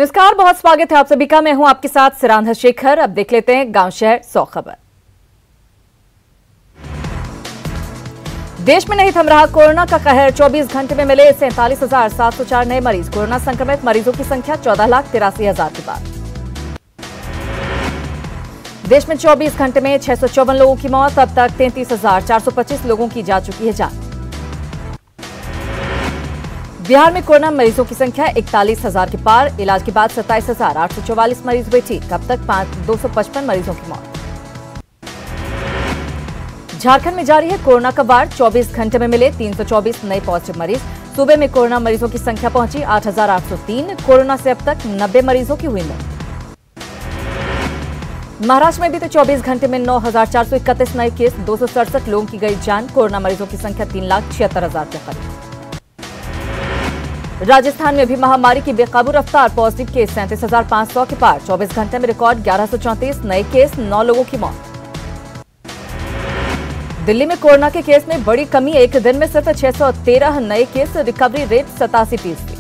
नमस्कार, बहुत स्वागत है आप सभी का। मैं हूं आपके साथ सिरांधा शेखर। अब देख लेते हैं गांव शहर 100 खबर। देश में नहीं थम रहा कोरोना का कहर। 24 घंटे में मिले 47,704 नए मरीज। कोरोना संक्रमित मरीजों की संख्या 14,83,000 के पार। देश में 24 घंटे में 654 लोगों की मौत। अब तक 33,425 लोगों की जा चुकी है जान। बिहार में कोरोना मरीजों की संख्या 41,000 के पार। इलाज के बाद 27,844 मरीज हुए ठीक। अब तक 255 मरीजों की मौत। झारखंड में जारी है कोरोना का वार। 24 घंटे में मिले 324 नए पॉजिटिव मरीज। सूबे में कोरोना मरीजों की संख्या पहुंची 8,803। कोरोना से अब तक 90 मरीजों की हुई मौत। महाराष्ट्र में बीते 24 घंटे में 9,431 नए केस। 267 लोगों की गई जान। कोरोना मरीजों की संख्या 3,76,000 के करीब। राजस्थान में भी महामारी की बेकाबू रफ्तार। पॉजिटिव केस 37,500 के पार। 24 घंटे में रिकॉर्ड 1134 नए केस। 9 लोगों की मौत। दिल्ली में कोरोना के केस में बड़ी कमी। एक दिन में सिर्फ 613 नए केस। Recovery rate 87%।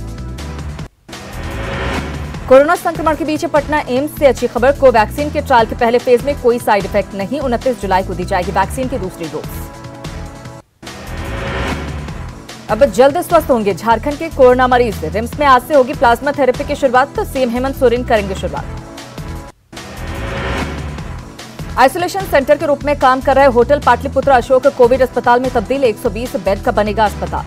कोरोना संक्रमण के बीच पटना एम्स से अच्छी खबर। कोवैक्सीन के ट्रायल के पहले फेज में कोई साइड इफेक्ट नहीं। 29 जुलाई को दी जाएगी वैक्सीन की दूसरी डोज। अब जल्द स्वस्थ होंगे झारखंड के कोरोना मरीज। रिम्स में आज से होगी प्लाज्मा थेरेपी की शुरुआत। तो सीएम हेमंत सोरेन करेंगे शुरुआत। आइसोलेशन सेंटर के रूप में काम कर रहे होटल पाटलिपुत्र अशोक कोविड अस्पताल में तब्दील। 120 बेड का बनेगा अस्पताल।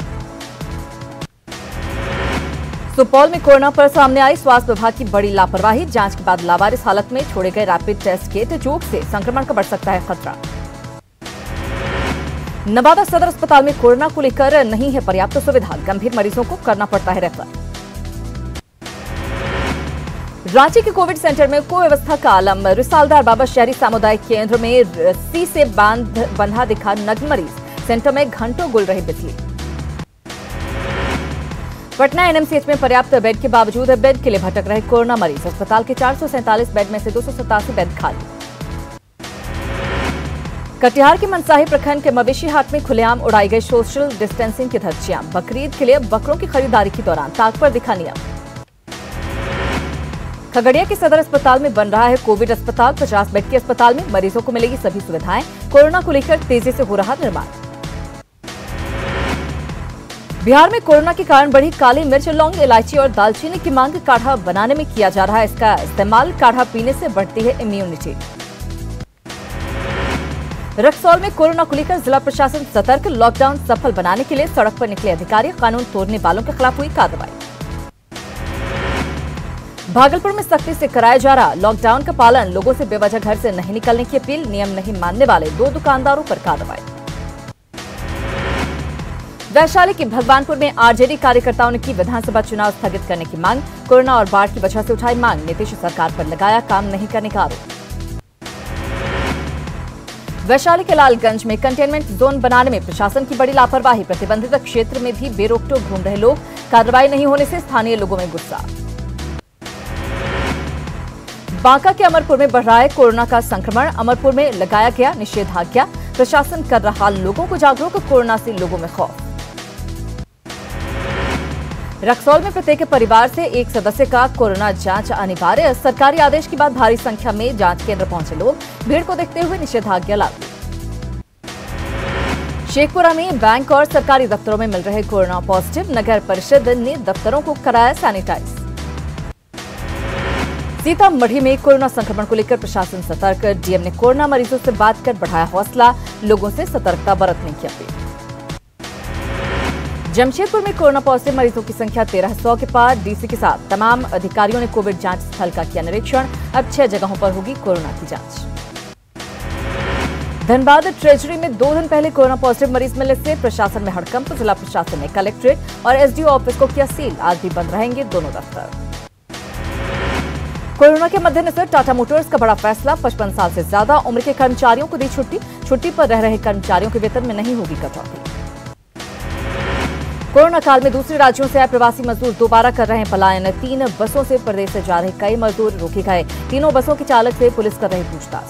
सुपौल में कोरोना पर सामने आई स्वास्थ्य विभाग की बड़ी लापरवाही। जांच के बाद लावारिस हालत में छोड़े गए रैपिड टेस्ट किट। चूक से संक्रमण का बढ़ सकता है खतरा। नवादा सदर अस्पताल में कोरोना को लेकर नहीं है पर्याप्त सुविधा। गंभीर मरीजों को करना पड़ता है रेफर। रांची के कोविड सेंटर में कुव्यवस्था का आलम। रिसालदार बाबा शहरी सामुदायिक केंद्र में रस्सी से बंधा दिखा नग्न मरीज। सेंटर में घंटों गुल रही बिजली। पटना एनएमसीएच में पर्याप्त बेड के बावजूद बेड के लिए भटक रहे कोरोना मरीज। अस्पताल के 447 बेड में से 287 बेड खाली। कटिहार के मनसाही प्रखंड के मवेशी हाट में खुलेआम उड़ाई गई सोशल डिस्टेंसिंग की धज्जियां। बकरीद के लिए बकरों की खरीदारी के दौरान ताक पर दिखा नियम। खगड़िया के सदर अस्पताल में बन रहा है कोविड अस्पताल। 50 बेड के अस्पताल में मरीजों को मिलेगी सभी सुविधाएं। कोरोना को लेकर तेजी से हो रहा निर्माण। बिहार में कोरोना के कारण बढ़ी काली मिर्च, लौंग, इलायची और दालचीनी की मांग। काढ़ा बनाने में किया जा रहा है इसका इस्तेमाल। काढ़ा पीने से बढ़ती है इम्यूनिटी। रक्सौल में कोरोना को लेकर जिला प्रशासन सतर्क। लॉकडाउन सफल बनाने के लिए सड़क पर निकले अधिकारी। कानून तोड़ने वालों के खिलाफ हुई कार्रवाई। भागलपुर में सख्ती से कराया जा रहा लॉकडाउन का पालन। लोगों से बेवजह घर से नहीं निकलने की अपील। नियम नहीं मानने वाले 2 दुकानदारों पर कार्रवाई। वैशाली के भगवानपुर में आरजेडी कार्यकर्ताओं ने की विधानसभा चुनाव स्थगित करने की मांग। कोरोना और बाढ़ की वजह से उठाई मांग। नीतीश सरकार पर लगाया काम नहीं करने का आरोप। वैशाली के लालगंज में कंटेनमेंट जोन बनाने में प्रशासन की बड़ी लापरवाही। प्रतिबंधित क्षेत्र में भी बेरोक-टोक घूम रहे लोग। कार्रवाई नहीं होने से स्थानीय लोगों में गुस्सा। बांका के अमरपुर में बढ़ रहा है कोरोना का संक्रमण। अमरपुर में लगाया गया निषेधाज्ञा। प्रशासन कर रहा लोगों को जागरूक। कोरोना से लोगों में खौफ। रक्सौल में प्रत्येक परिवार से एक सदस्य का कोरोना जांच अनिवार्य। सरकारी आदेश के बाद भारी संख्या में जांच केंद्र पहुंचे लोग। भीड़ को देखते हुए निषेधाज्ञा लागू। शेखपुरा में बैंक और सरकारी दफ्तरों में मिल रहे कोरोना पॉजिटिव। नगर परिषद ने दफ्तरों को कराया सैनिटाइज। सीतामढ़ी में कोरोना संक्रमण को लेकर प्रशासन सतर्क। डीएम ने कोरोना मरीजों से बात कर बढ़ाया हौसला। लोगों से सतर्कता बरतने की अपील। जमशेदपुर में कोरोना पॉजिटिव मरीजों की संख्या 1300 के पार। डीसी के साथ तमाम अधिकारियों ने कोविड जांच स्थल का किया निरीक्षण। अब 6 जगहों पर होगी कोरोना की जांच। धनबाद ट्रेजरी में 2 दिन पहले कोरोना पॉजिटिव मरीज मिलने से प्रशासन में हड़कंप। जिला प्रशासन ने कलेक्ट्रेट और एसडीओ ऑफिस को किया सील। आज भी बंद रहेंगे दोनों दफ्तर। कोरोना के मद्देनजर टाटा मोटर्स का बड़ा फैसला। 55 साल से ज्यादा उम्र के कर्मचारियों को दी छुट्टी। छुट्टी पर रह रहे कर्मचारियों के वेतन में नहीं होगी कटौती। कोरोना काल में दूसरे राज्यों से आए प्रवासी मजदूर दोबारा कर रहे हैं पलायन। 3 बसों से प्रदेश से जा रहे कई मजदूर रोके गए। तीनों बसों के चालक से पुलिस कर रही पूछताछ।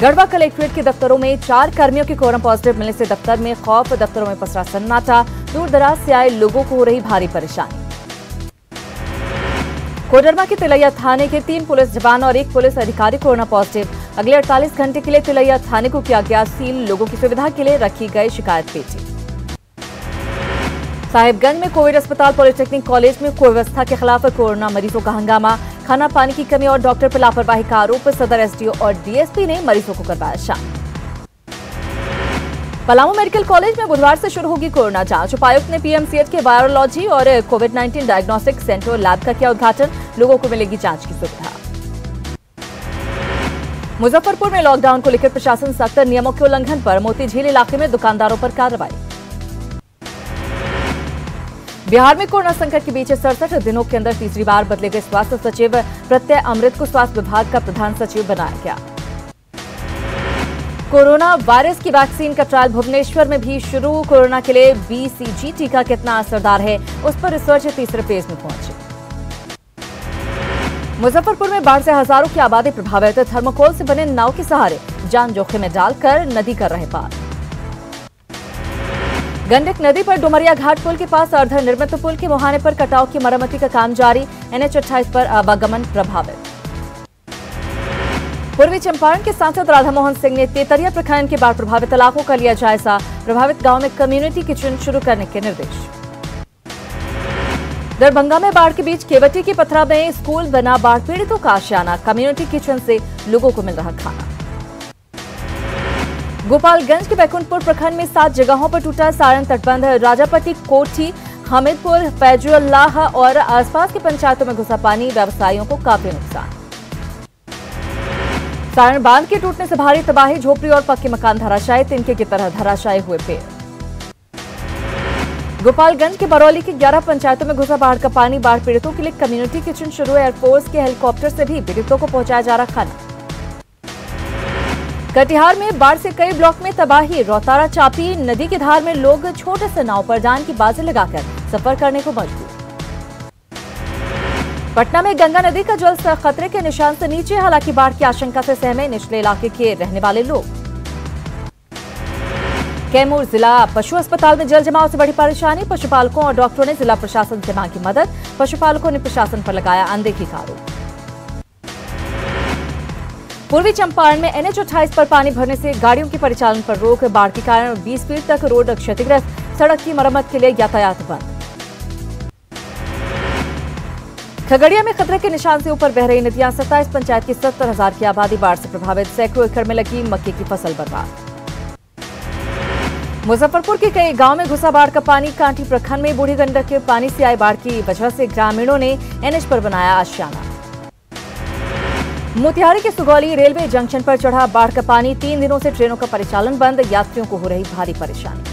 गढ़वा कलेक्ट्रेट के दफ्तरों में 4 कर्मियों के कोरोना पॉजिटिव मिलने से दफ्तर में खौफ। दफ्तरों में पसरा सन्नाटा। दूर दराज से आए लोगों को हो रही भारी परेशानी। कोडरमा के तिलैया थाने के 3 पुलिस जवान और 1 पुलिस अधिकारी कोरोना पॉजिटिव। अगले 48 घंटे के लिए तिलैया थाने को किया गया सील। लोगों की सुविधा के लिए रखी गई शिकायत पेटी। साहिबगंज में कोविड अस्पताल पॉलिटेक्निक कॉलेज में व्यवस्था के खिलाफ कोरोना मरीजों का हंगामा। खाना पानी की कमी और डॉक्टर पर लापरवाही का आरोप। सदर एसडीओ और डीएसपी ने मरीजों को करवाया शामिल। पलामू मेडिकल कॉलेज में बुधवार से शुरू होगी कोरोना जांच। उपायुक्त ने पीएमसीएच के वायरोलॉजी और कोविड-19 डायग्नोस्टिक सेंटर लैब का किया उद्घाटन। लोगों को मिलेगी जांच की सुविधा। मुजफ्फरपुर में लॉकडाउन को लेकर प्रशासन सख्त। नियमों के उल्लंघन पर मोतीझील इलाके में दुकानदारों पर कार्रवाई। बिहार में कोरोना संकट के बीच 67 दिनों के अंदर तीसरी बार बदले गए स्वास्थ्य सचिव। प्रत्यय अमृत को स्वास्थ्य विभाग का प्रधान सचिव बनाया गया। कोरोना वायरस की वैक्सीन का ट्रायल भुवनेश्वर में भी शुरू। कोरोना के लिए बीसीजी टीका कितना असरदार है, उस पर रिसर्च तीसरे फेज में पहुंची। मुजफ्फरपुर में बाढ़ से हजारों की आबादी प्रभावित। थर्मोकोल से बने नाव के सहारे जान जोखिम में डालकर नदी कर रहे पार। गंडक नदी पर डुमरिया घाट पुल के पास अर्धनिर्मित पुल के मुहाने पर कटाव की मरम्मती का काम जारी। एनएच 28 पर आवागमन प्रभावित। पूर्वी चंपारण के सांसद राधा मोहन सिंह ने तेतरिया प्रखंड के बाढ़ प्रभावित इलाकों का लिया जायजा। प्रभावित गांव में कम्युनिटी किचन शुरू करने के निर्देश। दरभंगा में बाढ़ के बीच केवटी की पथरा में स्कूल बना बाढ़ पीड़ितों का आशियाना। कम्युनिटी किचन से लोगों को मिल रहा खाना। गोपालगंज के बैकुंठपुर प्रखंड में 7 जगहों पर टूटा सारण तटबंध। राजापट्टी, कोठी, हमीदपुर, फैजुल्लाह और आसपास की पंचायतों में घुसा पानी। व्यवसायियों को काफी नुकसान। सारण बांध के टूटने से भारी तबाही। झोपड़ी और पक्के मकान धराशायी। तिनके की तरह धराशायी हुए पेड़। गोपालगंज के बरौली की 11 पंचायतों में घुसा बाढ़ का पानी। बाढ़ पीड़ितों के लिए कम्युनिटी किचन शुरू। एयरफोर्स के हेलीकॉप्टर से भी पीड़ितों को पहुंचाया जा रहा खाना। कटिहार में बाढ़ से कई ब्लॉक में तबाही। रौतारा चापी नदी की धार में लोग छोटे से नाव पर जान की बाजी लगाकर सफर करने को मजबूर। पटना में गंगा नदी का जल स्तर खतरे के निशान से नीचे। हालांकि बाढ़ की आशंका से सहमे निचले इलाके के रहने वाले लोग। कैमूर जिला पशु अस्पताल में जल जमाव से बड़ी परेशानी। पशुपालकों और डॉक्टरों ने जिला प्रशासन से मांगी मदद। पशुपालकों ने प्रशासन पर लगाया अनदेखी का आरोप। पूर्वी चंपारण में एनएच 28 पर पानी भरने से गाड़ियों के परिचालन पर रोक। बाढ़ के कारण 20 फीट तक रोड क्षतिग्रस्त। सड़क की मरम्मत के लिए यातायात बंद। खगड़िया में खतरे के निशान से ऊपर बह रही नदियां। 27 पंचायत की 70,000 की आबादी बाढ़ से प्रभावित। सैकड़ों एकड़ में लगी मक्के की फसल बर्बाद। मुजफ्फरपुर के कई गांव में घुसा बाढ़ का पानी। कांटी प्रखंड में बूढ़ी गंडक के पानी से आई बाढ़ की वजह से ग्रामीणों ने एनएच पर बनाया आशियाना। मोतिहारी के सुगौली रेलवे जंक्शन पर चढ़ा बाढ़ का पानी। 3 दिनों से ट्रेनों का परिचालन बंद। यात्रियों को हो रही भारी परेशानी।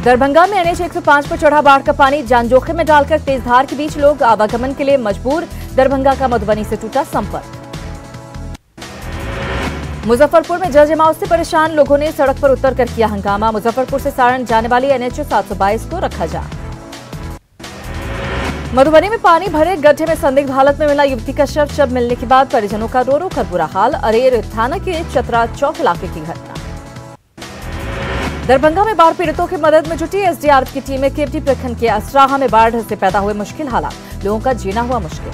दरभंगा में एनएच 105 पर चढ़ा बाढ़ का पानी। जान जोखिम में डालकर तेज धार के बीच लोग आवागमन के लिए मजबूर। दरभंगा का मधुबनी से टूटा संपर्क। मुजफ्फरपुर में जल जमाव से परेशान लोगों ने सड़क पर उतरकर किया हंगामा। मुजफ्फरपुर से सारण जाने वाली एनएच 722 को रखा जा। मधुबनी में पानी भरे गड्ढे में संदिग्ध हालत में मिला युवती का शव मिलने के बाद परिजनों का रो रो कर बुरा हाल। अरेर थाना के चतरा चौक इलाके की घटना। दरभंगा में बाढ़ पीड़ितों की मदद में जुटी एसडीआरएफ की टीमें। केवटी प्रखंड के असराहा में बाढ़ से पैदा हुए मुश्किल हालात। लोगों का जीना हुआ मुश्किल।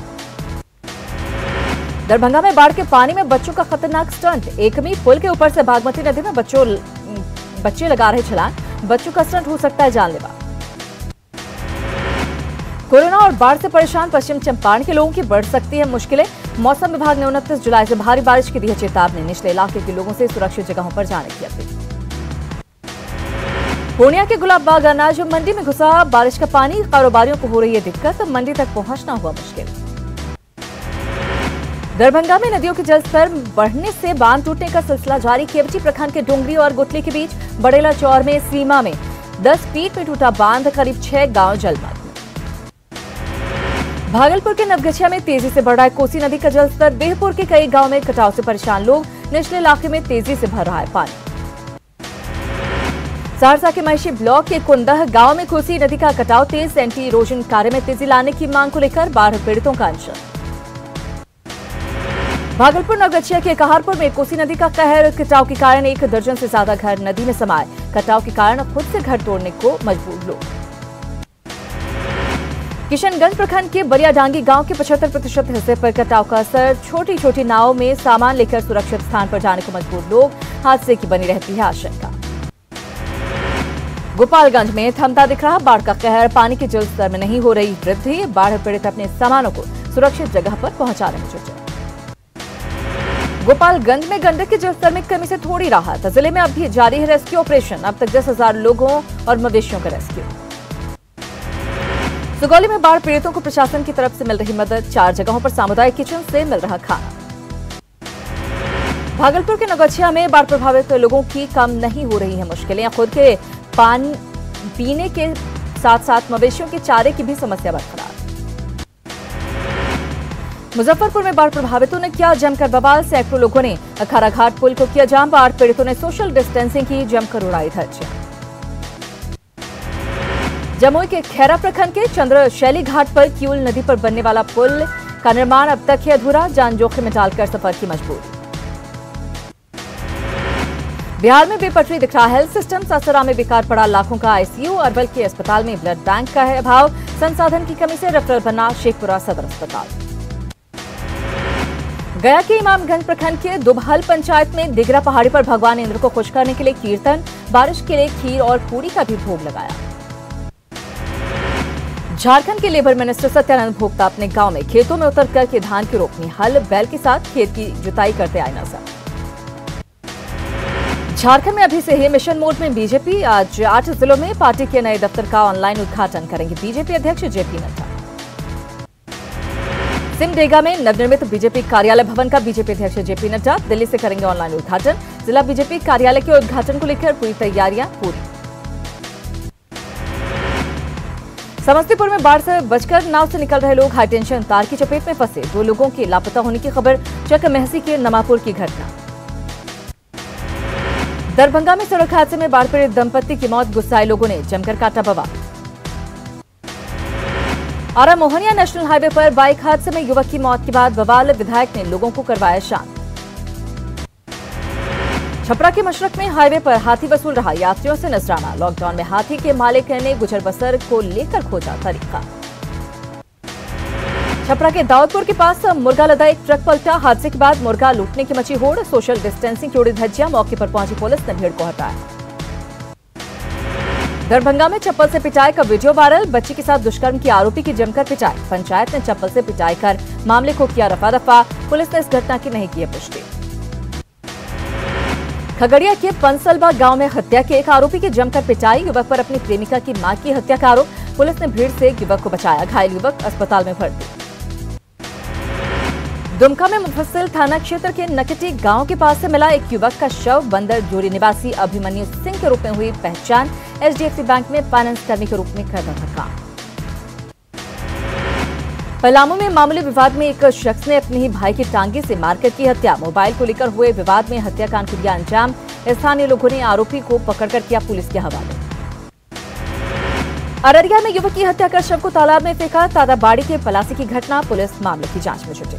दरभंगा में बाढ़ के पानी में बच्चों का खतरनाक स्टंट। एकमी पुल के ऊपर से बागमती नदी में बच्चे लगा रहे छलांग। बच्चों का स्टंट हो सकता है जानलेवा। कोरोना और बाढ़ से परेशान पश्चिम चंपारण के लोगों की बढ़ सकती है मुश्किलें। मौसम विभाग ने 29 जुलाई से भारी बारिश की दी है चेतावनी। निचले इलाके के लोगों से सुरक्षित जगहों पर जाने की अपील। पूर्णिया के गुलाब बाग अनाज मंडी में घुसा बारिश का पानी। कारोबारियों को हो रही है दिक्कत। मंडी तक पहुंचना हुआ मुश्किल। दरभंगा में नदियों के जलस्तर बढ़ने से बांध टूटने का सिलसिला जारी। केवटी प्रखंड के डोंगरी और गुटली के बीच बड़ेला चौर में सीमा में 10 फीट में टूटा बांध। करीब 6 गांव जलमग्न। भागलपुर के नवगछिया में तेजी से बढ़ रहा है कोसी नदी का जलस्तर। बेहपुर के कई गांव में कटाव से परेशान लोग। निचले इलाके में तेजी से भर रहा है पानी। सहरसा के महिषी ब्लॉक के कुंदह गांव में कोसी नदी का कटाव तेज। एंटी इरोजन कार्य में तेजी लाने की मांग को लेकर बाढ़ पीड़ितों का अनशन। भागलपुर नवगछिया के कहारपुर में कोसी नदी का कहर। कटाव के कारण 1 दर्जन से ज्यादा घर नदी में समाये। कटाव के कारण खुद से घर तोड़ने को मजबूर लोग। किशनगंज प्रखंड के बरियाडांगी गांव के 75% हिस्से पर कटाव का असर। छोटी छोटी नावों में सामान लेकर सुरक्षित स्थान पर जाने को मजबूर लोग, हादसे की बनी रहती है आशंका। गोपालगंज में थमता दिख रहा बाढ़ का कहर। पानी के जलस्तर में नहीं हो रही वृद्धि। बाढ़ पीड़ित अपने सामानों को सुरक्षित जगह पर पहुंचाने में जुटे। गोपालगंज में गंडक के जलस्तर में कमी से थोड़ी राहत। जिले में अब भी जारी है रेस्क्यू ऑपरेशन। अब तक 10,000 लोगों और मवेशियों का रेस्क्यू। सुगौली में बाढ़ पीड़ितों को प्रशासन की तरफ से मिल रही मदद। 4 जगहों पर सामुदायिक किचन से मिल रहा खाना। भागलपुर के नौगछिया में बाढ़ प्रभावित लोगों की कम नहीं हो रही है मुश्किलें। खुद के पानी पीने के साथ साथ मवेशियों के चारे की भी समस्या बरकरार। मुजफ्फरपुर में बाढ़ प्रभावितों ने किया जमकर बवाल। सैकड़ों लोगों ने अखाड़ा घाट पुल को किया जाम। बाढ़ पीड़ितों ने सोशल डिस्टेंसिंग की, जमकर उड़ाई धज्जियां। जमुई के खैरा प्रखंड के चंद्रशैली घाट पर किऊल नदी पर बनने वाला पुल का निर्माण अब तक है अधूरा। जान जोखिम में डालकर सफर की मजबूरी। बिहार में बेपटरी दिख रहा हेल्थ सिस्टम। सासाराम में बेकार पड़ा लाखों का आईसीयू। अरवल के अस्पताल में ब्लड बैंक का है अभाव। संसाधन की कमी से रेफरल बना शेखपुरा सदर अस्पताल। गया के इमामगंज प्रखंड के दुबहल पंचायत में दिगरा पहाड़ी पर भगवान इंद्र को खुश करने के लिए कीर्तन। बारिश के लिए खीर और पूरी का भी भोग लगाया। झारखंड के लेबर मिनिस्टर सत्यानंद भोक्ता अपने गांव में खेतों में उतर कर धान की रोपनी हल बैल के साथ खेत की जुताई करते आए नजर। झारखंड में अभी से ही मिशन मोड में बीजेपी। आज 8 जिलों में पार्टी के नए दफ्तर का ऑनलाइन उद्घाटन करेंगे बीजेपी अध्यक्ष जेपी नड्डा। सिमडेगा में नवनिर्मित बीजेपी कार्यालय भवन का बीजेपी अध्यक्ष जेपी नड्डा दिल्ली से करेंगे ऑनलाइन उद्घाटन। जिला बीजेपी कार्यालय के उद्घाटन को लेकर पूरी तैयारियां पूरी। समस्तीपुर में बाढ़ से बचकर नाव से निकल रहे लोग हाईटेंशन तार की चपेट में फंसे। 2 लोगों के लापता होने की खबर। चक महसी के नमापुर की घटना। दरभंगा में सड़क हादसे में बाढ़ पीड़ित दंपति की मौत। गुस्साए लोगों ने जमकर काटा बवाल। आरा मोहनिया नेशनल हाईवे पर बाइक हादसे में युवक की मौत के बाद बवाल। विधायक ने लोगों को करवाया शांत। छपरा के मशरक में हाईवे पर हाथी वसूल रहा यात्रियों से नजराना। लॉकडाउन में हाथी के मालिक ने गुजर बसर को लेकर खोजा तरीका। छपरा के दाऊदपुर के पास मुर्गा लदा एक ट्रक पलटा। हादसे के बाद मुर्गा लूटने की मची होड़। सोशल डिस्टेंसिंग की उड़ी धज्जियां। मौके पर पहुंची पुलिस ने भीड़ को हटाया। दरभंगा में चप्पल से पिटाई का वीडियो वायरल। बच्ची के साथ दुष्कर्म की आरोपी की जमकर पिटाई। पंचायत ने चप्पल से पिटाई कर मामले को किया रफा दफा। पुलिस ने इस घटना की नहीं की है पुष्टि। खगड़िया के पंसलबा गांव में हत्या के एक आरोपी की जमकर पिटाई। युवक पर अपनी प्रेमिका की मां की हत्या का आरोप। पुलिस ने भीड़ से युवक को बचाया। घायल युवक अस्पताल में भर्ती। दुमका में मुफस्सिल थाना क्षेत्र के नकटी गांव के पास से मिला एक युवक का शव। बंदर जोड़ी निवासी अभिमन्यु सिंह के रूप में हुई पहचान। एचडीएफसी बैंक में फाइनेंस कर्मी के रूप में करता था काम। पलामू में मामूली विवाद में एक शख्स ने अपने ही भाई की टांगे से मारकर की हत्या। मोबाइल को लेकर हुए विवाद में हत्याकांड को दिया अंजाम। स्थानीय लोगों ने आरोपी को पकड़कर किया पुलिस के हवाले। अररिया में युवक की हत्या कर शव को तालाब में फेंका। तादाबाड़ी के पलासी की घटना। पुलिस मामले की जांच में जुटी।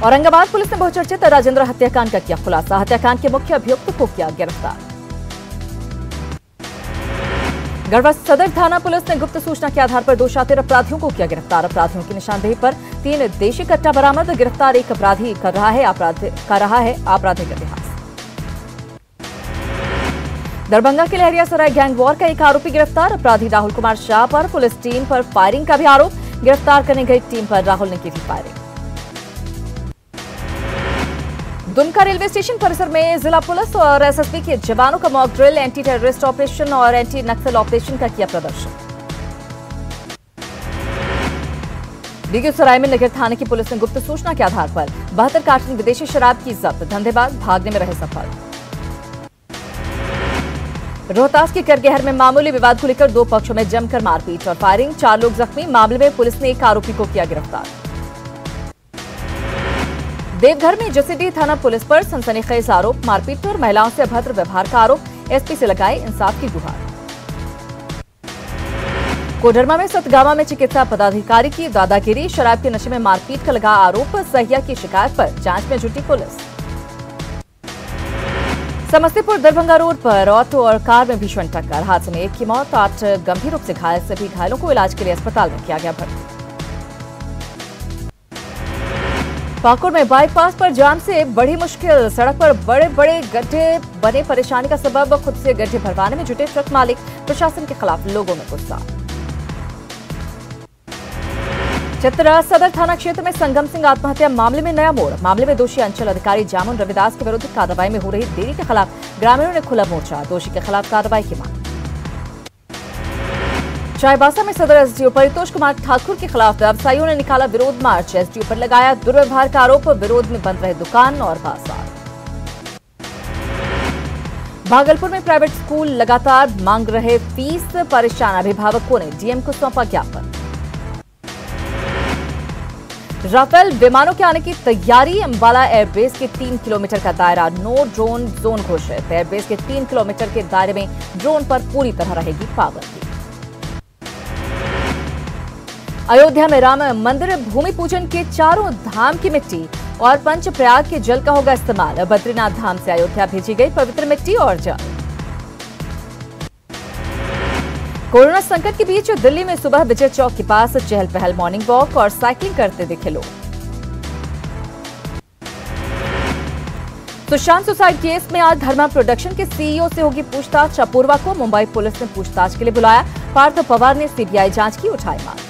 औरंगाबाद पुलिस ने बहुचर्चित राजेंद्र हत्याकांड का किया खुलासा। हत्याकांड के मुख्य अभियुक्त को किया गिरफ्तार। गढ़वा सदर थाना पुलिस ने गुप्त सूचना के आधार पर 2 शातिर अपराधियों को किया गिरफ्तार। अपराधियों की निशानदेही पर 3 देशी कट्टा बरामद। गिरफ्तार एक अपराधी कर रहा है आपराधिक इतिहास। दरभंगा के लहरियासराय गैंग वॉर का एक आरोपी गिरफ्तार। अपराधी राहुल कुमार शाह पर पुलिस टीम पर फायरिंग का भी आरोप। गिरफ्तार करने गई टीम पर राहुल ने की थी फायरिंग। दुमका रेलवे स्टेशन परिसर में जिला पुलिस और एसएसबी के जवानों का mock drill. Anti terrorist operation और एंटी नक्सल ऑपरेशन का किया प्रदर्शन। बेगूसराय में नगर थाने की पुलिस ने गुप्त सूचना के आधार पर 72 कार्टन विदेशी शराब की जब्त। धंधेबाज भागने में रहे सफल। रोहतास के करगहर में मामूली विवाद को लेकर 2 पक्षों में जमकर मारपीट और फायरिंग। 4 लोग जख्मी। मामले में पुलिस ने एक आरोपी को किया गिरफ्तार। देवघर में जसीडीह थाना पुलिस पर सनसनीखेज आरोप। मारपीट और महिलाओं से अभद्र व्यवहार का आरोप। एसपी से लगाए इंसाफ की गुहार। कोडरमा में सतगावा में चिकित्सा पदाधिकारी की दादागिरी। शराब के नशे में मारपीट का लगा आरोप। सहिया की शिकायत पर जांच में जुटी पुलिस। समस्तीपुर दरभंगा रोड पर ऑटो और कार में भीषण टक्कर। हादसे में एक की मौत, 8 गंभीर रूप से घायल। सभी घायलों को इलाज के लिए अस्पताल में किया गया भर्ती। पाकुड़ में बाईपास पर जाम से बड़ी मुश्किल। सड़क पर बड़े बड़े गड्ढे बने, परेशानी का सबब खुद से गड्ढे भरवाने में जुटे ट्रक मालिक। प्रशासन के खिलाफ लोगों में गुस्सा। चतरा सदर थाना क्षेत्र में संगम सिंह आत्महत्या मामले में नया मोड़। मामले में दोषी अंचल अधिकारी जामुन रविदास के विरुद्ध कार्रवाई में हो रही देरी के खिलाफ ग्रामीणों ने खुला मोर्चा। दोषी के खिलाफ कार्रवाई की मांग। चाईबासा में सदर एसडीओ परितोष कुमार ठाकुर के खिलाफ व्यवसायियों ने निकाला विरोध मार्च। एसडीओ पर लगाया दुर्व्यवहार का आरोप। विरोध में बंद रहे दुकान और बाजार। भागलपुर में प्राइवेट स्कूल लगातार मांग रहे फीस। परेशान अभिभावकों ने डीएम को सौंपा ज्ञापन। राफेल विमानों के आने की तैयारी। अंबाला एयरबेस के 3 किलोमीटर का दायरा नो ड्रोन जोन घोषित। एयरबेस के 3 किलोमीटर के दायरे में ड्रोन पर पूरी तरह रहेगी पाबंदी। अयोध्या में राम मंदिर भूमि पूजन के चारों धाम की मिट्टी और पंचप्रयाग के जल का होगा इस्तेमाल। बद्रीनाथ धाम से अयोध्या भेजी गई पवित्र मिट्टी और जल। कोरोना संकट के बीच दिल्ली में सुबह विजय चौक के पास चहल पहल, मॉर्निंग वॉक और साइकिलिंग करते दिखे लोग। सुशांत सुसाइड केस में आज धर्मा प्रोडक्शन के सीईओ से होगी पूछताछ। अपूर्वा को मुंबई पुलिस ने पूछताछ के लिए बुलाया। पार्थ पवार ने सीबीआई जांच की उठाई मांग।